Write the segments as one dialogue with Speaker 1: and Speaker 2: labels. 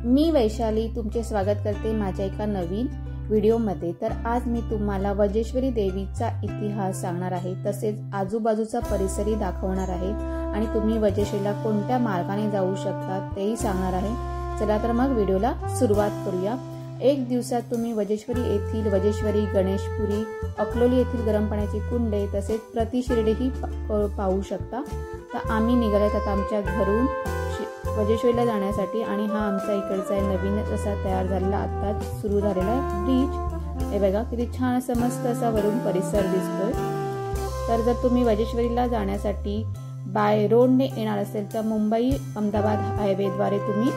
Speaker 1: मी वैशाली तुमचे स्वागत करते माझ्या एका नवीन व्हिडिओमध्ये। तर आज मी तुम्हाला वजेश्वरी देवीचा इतिहास सांगणार आहे, तसेच आजूबाजूचा परिसरही दाखवणार आहे आणि तुम्ही वजेश्वरीला कोणत्या मार्गाने जाऊ शकता तेही सांगणार आहे। चला तर मग व्हिडिओला सुरुवात करूया। एक दिवसात तुम्ही वजेश्वरी येथील वजेश्वरी, गणेशपुरी, अकलोली येथील गरम पाण्याची कुंडे तसेच प्रतिशिर्डीही पाहू शकता। तर आम्ही निघालोत आता आमच्या घरून वजेश्वरीला जाण्यासाठी आणि हा आमचा इकडचा नवीन असा तयार झालेला आत्ताच सुरू झालेला ब्रिज। हे बघा किती छान असं मस्त असा वरून परिसर दिसतोय। तर जर तुम्ही वजेश्वरीला जाण्यासाठी बाय रोडने येणार असेल तर मुंबई अहमदाबाद हायवेद्वारे तुम्ही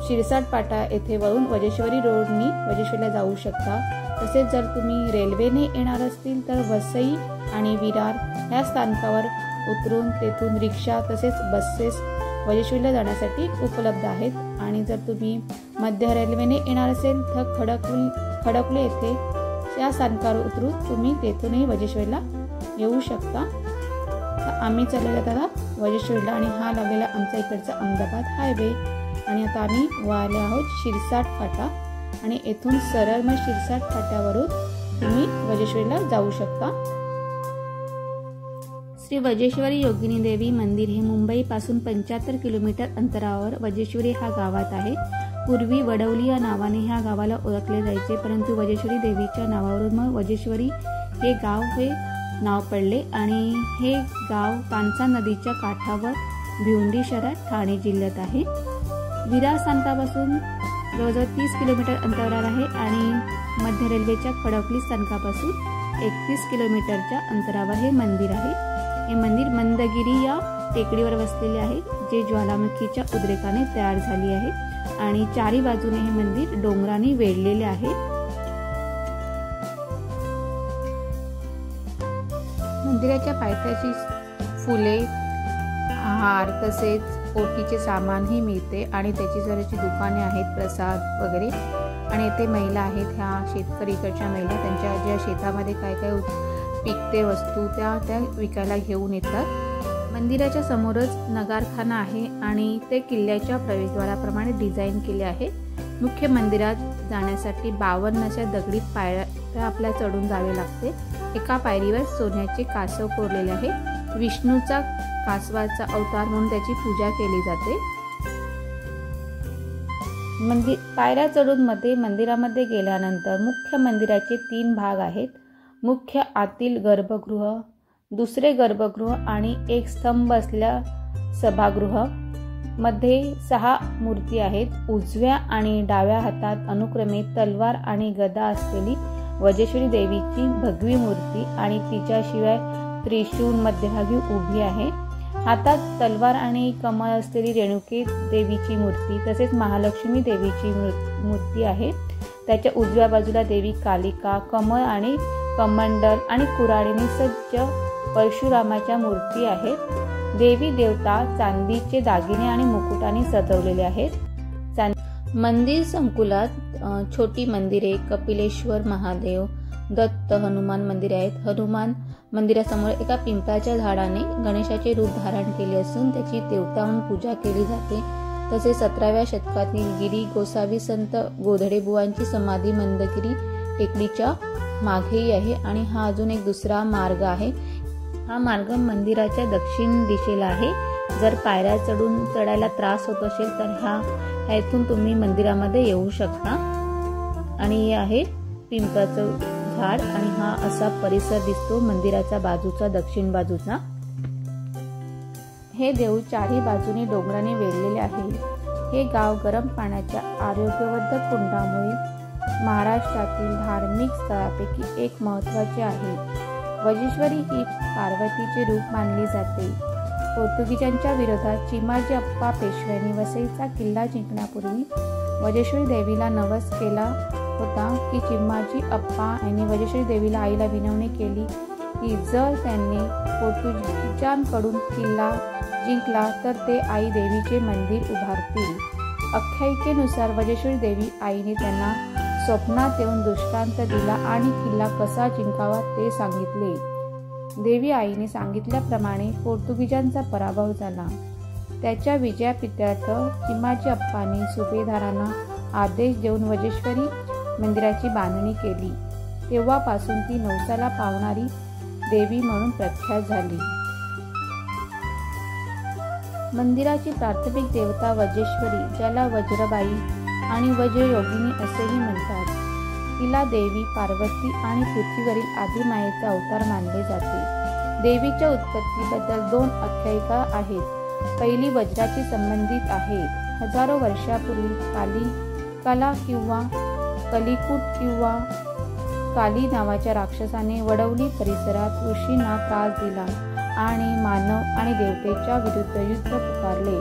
Speaker 1: शिरसाट फाटा येथे वरून वजेश्वरी रोडनी वजेश्वरीला जाऊ शकता। तसेच जर तुम्ही रेल्वेने येणार असतील तर वसई आणि विरार या स्थानकावर उतरून तेथून रिक्षा तसेच बसेस वजेश्वरीला जाण्यासाठी उपलब्ध आहेत। आणि जर तुम्ही मध्य रेल्वेने येणार असेल तर खडकली येथे या स्थानकावर उतरून तुम्ही तेथूनही वजेश्वरीला येऊ शकता। तर आम्ही चाललेलो आता वजेश्वरीला आणि हा लागलेला आमचा इकडचा अहमदाबाद हायवे आणि आता आम्ही वाले आहोत शिरसाट फाटा आणि येथून सरळ मग शिरसाट फाट्यावरून तुम्ही वजेश्वरीला जाऊ शकता। श्री वजेश्वरी योगिनी देवी मंदिर हे मुंबई पासून 75 किलोमीटर अंतरावर वजेश्वरी हा गावात आहे। पूर्वी वडवली या नावाने ह्या गावाला ओळखले जायचे, परंतु वजेश्वरी देवीच्या नावावरून मग वजेश्वरी हे गाव हे नाव पडले आणि हे गाव पांचा नदीच्या काठावर भिवंडी शहरात ठाणे जिल्ह्यात आहे। विरार स्थानकापासून जवळजवळ 30 किलोमीटर अंतरावर आहे आणि मध्य रेल्वेच्या खडकली स्थानकापासून 31 किलोमीटरच्या अंतरावर हे मंदिर आहे। हे मंदिर मंदगिरी या टेकडीवर वसलेले आहे, जे ज्वालामुखीच्या उद्रेकाने तयार झाली आहे आणि चारी बाजूने हे मंदिर डोंगराने वेढलेले आहे। मंदिराच्या पायथ्याशी फुले, हार तसेच ओटीचे सामानही मिळते आणि त्याची जराची दुकाने आहेत, प्रसाद वगैरे। आणि येथे महिला आहेत, ह्या शेतकरीकडच्या महिला त्यांच्या ज्या शेतामध्ये काय काय पिकते वस्तू त्या विकायला घेऊन येतात। मंदिराच्या समोरच नगारखाना आहे आणि ते किल्ल्याच्या प्रवेशद्वाराप्रमाणे डिझाईन केले आहे। मुख्य मंदिरात जाण्यासाठी 52 अशा दगडी पायऱ्या आपल्याला चढून जावे लागते। एका पायरीवर सोन्याचे कासव कोरलेले आहे। विष्णूचा कासवाचा अवतार म्हणून त्याची पूजा केली जाते। पायऱ्या चढून मंदिरामध्ये गेल्यानंतर मुख्य मंदिराचे 3 भाग आहेत। मुख्य आतील गर्भगृह, दुसरे गर्भगृह आणि एक स्तंभ असलेल्या सभागृह मध्ये 6 मूर्ती आहेत। उजव्या आणि डाव्या हातात अनुक्रमे तलवार आणि गदा असलेली वजेश्वरी देवीची भगवी मूर्ती आणि तिच्याशिवाय त्रिशूल मध्यभागी उभी आहे। हातात तलवार आणि कमळ असलेली रेणुके देवीची मूर्ती तसेच महालक्ष्मी देवीची मूर्ती आहे। त्याच्या उजव्या बाजूला देवी कालिका, कमळ आणि कमंडल आणि कुऱ्हाडीने सज्ज परशुरामाच्या मूर्ती आहेत। देवी देवता चांदीचे दागिने आणि मुकुटाने सजवलेले आहेत। मंदिर संकुलात छोटी मंदिरे, कपिलेश्वर महादेव, दत्त, हनुमान मंदिरे आहेत। हनुमान मंदिरासमोर एका पिंपळाच्या झाडाने गणेशाचे रूप धारण केले असून त्याची देवता म्हणून पूजा केली जाते। तसेच 17व्या शतकातील गिरी गोसावी संत गोधडे बुवांची समाधी मंदगिरी टेकडीच्या मागेही आहे आणि हा अजून एक दुसरा मार्ग आहे। हा मार्ग मंदिराच्या दक्षिण दिशेला आहे। जर पायऱ्या चढायला त्रास होत असेल तर ह्यातून तुम्ही मंदिरामध्ये येऊ शकता। आणि हे आहे पिंपळाचं झाड आणि हा असा परिसर दिसतो मंदिराच्या बाजूचा, दक्षिण बाजूचा। हे देऊळ चारही बाजूने डोंगराने वेढलेले आहे। हे गाव गरम पाण्याच्या आरोग्यवर्धक कुंडामुळे महाराष्ट्रातील धार्मिक स्थळापैकी एक महत्त्वाचे आहे। वजेश्वरी ही पार्वतीचे रूप मानली जाते। पोर्तुगीजांच्या विरोधात चिमाजी अप्पा पेशव्यांनी वसईचा किल्ला जिंकण्यापूर्वी वजेश्वरी देवीला नवस केला होता की चिमाजी अप्पा यांनी वजेश्वरी देवीला आईला विनवणी केली की जर त्यांनी पोर्तुगीजांकडून किल्ला जिंकला तर ते आई देवीचे मंदिर उभारतील। आख्यायिकेनुसार वजेश्वरी देवी आईने त्यांना स्वप्नात येऊन दृष्टांत दिला आणि किल्ला कसा जिंकावा ते सांगितले। देवी आईने सांगितल्याप्रमाणे पोर्तुगीजांचा पराभव झाला। त्याच्या विजयाप्रित्यर्थ चिमाजी अप्पांनी सुभेदारांना आदेश देऊन वज्रेश्वरी मंदिराची बांधणी केली। तेव्हापासून ती नवसाला पावणारी देवी म्हणून प्रख्यात झाली। मंदिराची प्राथमिक देवता वज्रेश्वरी, ज्याला वज्रबाई आणि वज्रयोगिनी असेही म्हणतात, तिला देवी पार्वती आणि पृथ्वीवरील आदिमायेचा अवतार मानले जाते। देवीच्या उत्पत्तीबद्दल 2 आख्यायिका आहेत। पहिली वज्राची संबंधित आहे। हजारो वर्षापूर्वी कालिकाला किंवा कलिकुट किंवा काली नावाच्या राक्षसाने वडवली परिसरात ऋषींना त्रास दिला आणि मानव आणि देवतेच्या विरुद्ध युद्ध पुकारले।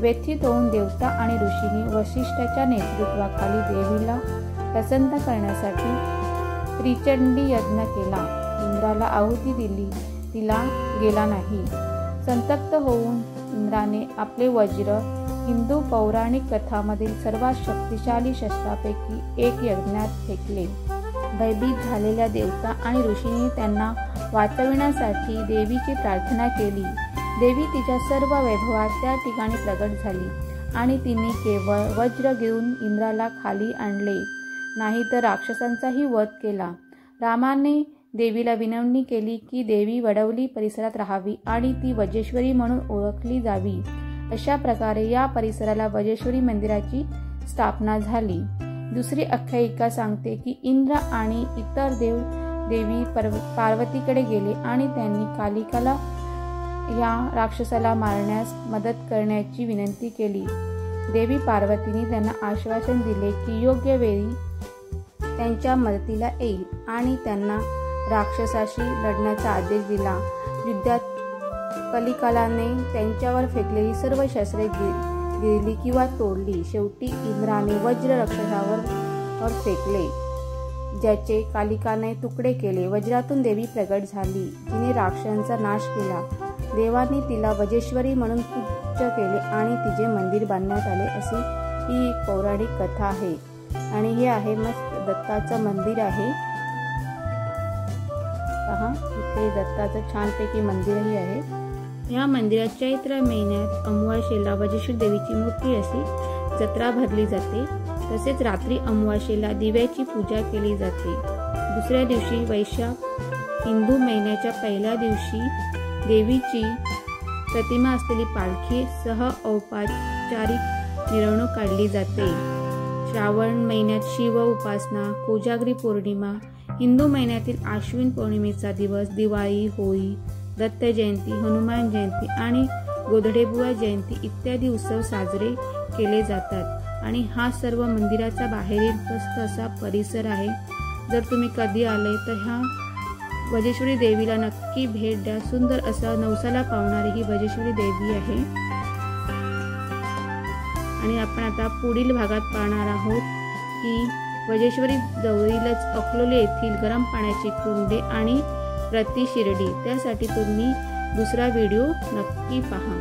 Speaker 1: व्यथित होऊन देवता आणि ऋषींनी वसिष्ठाच्या नेतृत्वाखाली देवीला प्रसन्न करण्यासाठी त्रिचंडी यज्ञ केला। इंद्राला आहुती दिली, तिला गेला नाही। संतप्त होऊन इंद्राने आपले वज्र हिंदू पौराणिक कथांमधील सर्वात शक्तिशाली शस्त्रापैकी एक यज्ञात फेकले। भयभीत झालेल्या देवता आणि ऋषींनी त्यांना वाचविण्यासाठी देवीची प्रार्थना केली। देवी तिच्या सर्व वैभवात त्या ठिकाणी प्रगट झाली आणि तिने केवळ वज्र घेऊन इंद्राला खाली आणले नाही तर राक्षसांचाही वध केला। रामाने देवीला विनवणी केली की देवी वडवली परिसरात राहावी आणि ती वज्रेश्वरी म्हणून ओळखली जावी। अशा प्रकारे या परिसराला वज्रेश्वरी मंदिराची स्थापना झाली। दुसरी आख्यायिका सांगते की इंद्र आणि इतर देवी पार्वतीकडे गेले आणि त्यांनी कालिकाला या राक्षसाला मारण्यास मदत करण्याची विनंती केली। देवी पार्वतीने त्यांना आश्वासन दिले की योग्य वेळी त्यांच्या मदतीला येईल आणि त्यांना राक्षसाशी लढण्याचा आदेश दिला। युद्धात कलिकालाने त्यांच्यावर फेकलेली सर्व शस्त्रे गिळली किंवा तोडली। शेवटी इंद्राने वज्र राक्षसावर फेकले, ज्याचे कालिकाने तुकडे केले। वज्रातून देवी प्रगट झाली, जिने राक्षसांचा नाश केला। देवांनी तिला वज्रेश्वरी म्हणून पूज्य केले आणि तिचे मंदिर बांधण्यात आले, अशी ही एक पौराणिक कथा आहे। आणि हे आहे मस्त दत्ताचं मंदिर आहे। पहा, इथे दत्ताचं छानपैकी मंदिरही आहे। या मंदिरात चैत्र महिन्यात अमावास्येला वज्रेश्वरी देवीची मोठी अशी जत्रा भरली जाते। तसेच रात्री अमावास्येला दिव्याची पूजा केली जाते। दुसऱ्या दिवशी वैशाख हिंदू महिन्याच्या पहिल्या दिवशी देवीची प्रतिमा असलेली पालखी सह औपचारिक मिरवणूक काढली जाते। श्रावण महिन्यात शिव उपासना, कोजागरी पौर्णिमा, हिंदू महिन्यातील आश्विन पौर्णिमेचा दिवस, दिवाळी, होळी, दत्त जयंती, हनुमान जयंती आणि गोधडेबुवा जयंती इत्यादी उत्सव साजरे केले जातात। आणि हा सर्व मंदिराचा बाहेरील मस्त असा परिसर आहे। जर तुम्ही कधी आले तर ह्या वज्रेश्वरी देवीला नक्की भेट द्या। सुंदर असा नवसाला पावणारी ही वज्रेश्वरी देवी आहे। आणि आपण आता पुढील भागात पाहणार आहोत की वज्रेश्वरी जवळीलच अकलोले येथील गरम पाण्याची कुंडे आणि प्रति शिर्डी। त्यासाठी तुम्ही दुसरा व्हिडिओ नक्की पहा।